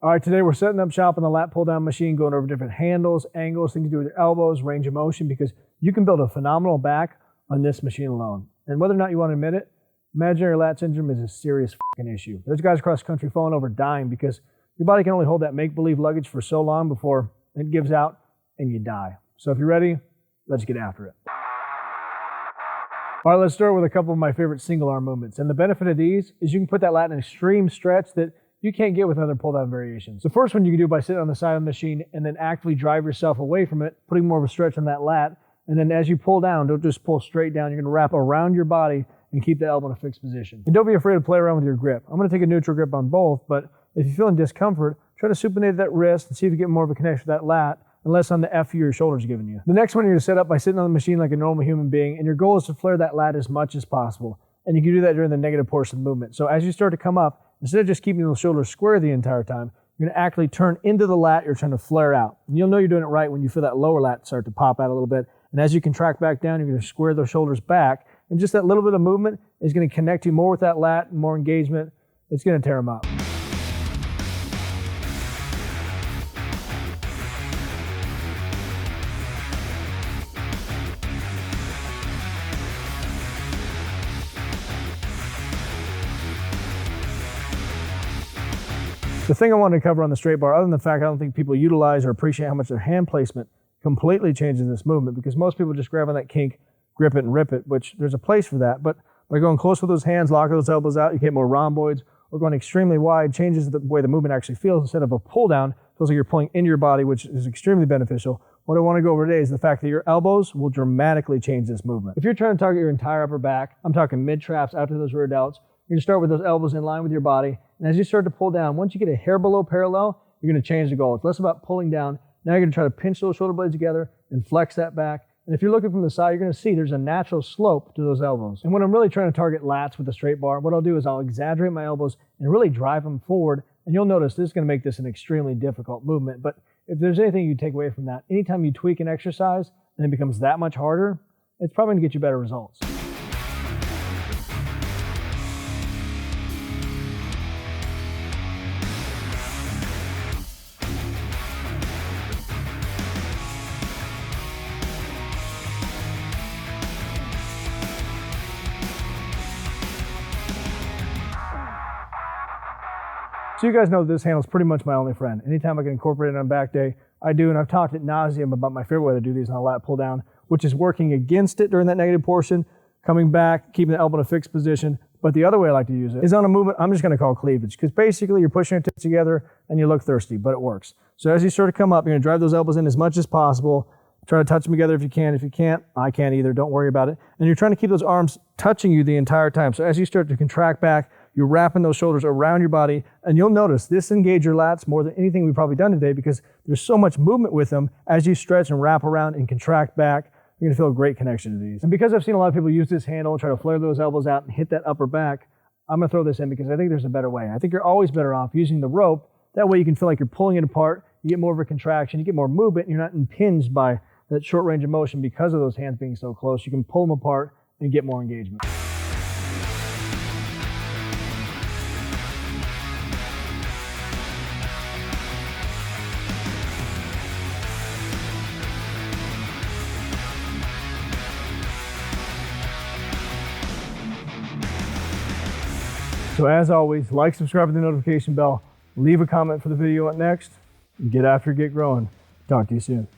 All right, today we're setting up shop on the lat pull down machine, going over different handles, angles, things to do with your elbows, range of motion, because you can build a phenomenal back on this machine alone. And whether or not you want to admit it, imaginary lat syndrome is a serious fucking issue. There's guys across the country falling over dying because your body can only hold that make-believe luggage for so long before it gives out and you die. So if you're ready, let's get after it. All right, let's start with a couple of my favorite single arm movements. And the benefit of these is you can put that lat in an extreme stretch that you can't get with other pull down variations. The first one you can do by sitting on the side of the machine and then actively drive yourself away from it, putting more of a stretch on that lat. And then as you pull down, don't just pull straight down. You're gonna wrap around your body and keep the elbow in a fixed position. And don't be afraid to play around with your grip. I'm gonna take a neutral grip on both, but if you're feeling discomfort, try to supinate that wrist and see if you get more of a connection with that lat and less on the F your shoulder's giving you. The next one you're gonna set up by sitting on the machine like a normal human being, and your goal is to flare that lat as much as possible. And you can do that during the negative portion of the movement. So as you start to come up, instead of just keeping those shoulders square the entire time, you're gonna actually turn into the lat you're trying to flare out. And you'll know you're doing it right when you feel that lower lat start to pop out a little bit. And as you contract back down, you're gonna square those shoulders back. And just that little bit of movement is gonna connect you more with that lat and more engagement. It's gonna tear them up. The thing I wanted to cover on the straight bar, other than the fact I don't think people utilize or appreciate how much their hand placement completely changes this movement, because most people just grab on that kink, grip it and rip it, which there's a place for that. But by going close with those hands, locking those elbows out, you get more rhomboids, or going extremely wide changes the way the movement actually feels. Instead of a pull down, it feels like you're pulling into your body, which is extremely beneficial. What I want to go over today is the fact that your elbows will dramatically change this movement. If you're trying to target your entire upper back, I'm talking mid traps out to those rear delts, you're gonna start with those elbows in line with your body. And as you start to pull down, once you get a hair below parallel, you're gonna change the goal. It's less about pulling down. Now you're gonna try to pinch those shoulder blades together and flex that back. And if you're looking from the side, you're gonna see there's a natural slope to those elbows. And when I'm really trying to target lats with a straight bar, what I'll do is I'll exaggerate my elbows and really drive them forward. And you'll notice this is gonna make this an extremely difficult movement. But if there's anything you take away from that, anytime you tweak an exercise and it becomes that much harder, it's probably gonna get you better results. So you guys know this handle is pretty much my only friend. Anytime I can incorporate it on back day, I do, and I've talked ad nauseum about my favorite way to do these on a lat pull down, which is working against it during that negative portion, coming back, keeping the elbow in a fixed position. But the other way I like to use it is on a movement I'm just gonna call cleavage, because basically you're pushing your tips together and you look thirsty, but it works. So as you start to come up, you're gonna drive those elbows in as much as possible. Try to touch them together if you can. If you can't, I can't either, don't worry about it. And you're trying to keep those arms touching you the entire time. So as you start to contract back, you're wrapping those shoulders around your body, and you'll notice this engages your lats more than anything we've probably done today, because there's so much movement with them. As you stretch and wrap around and contract back, you're gonna feel a great connection to these. And because I've seen a lot of people use this handle and try to flare those elbows out and hit that upper back, I'm gonna throw this in because I think there's a better way. I think you're always better off using the rope. That way you can feel like you're pulling it apart, you get more of a contraction, you get more movement, and you're not impinged by that short range of motion because of those hands being so close. You can pull them apart and get more engagement. So as always, like, subscribe with the notification bell, leave a comment for the video up next, and get after, get growing. Talk to you soon.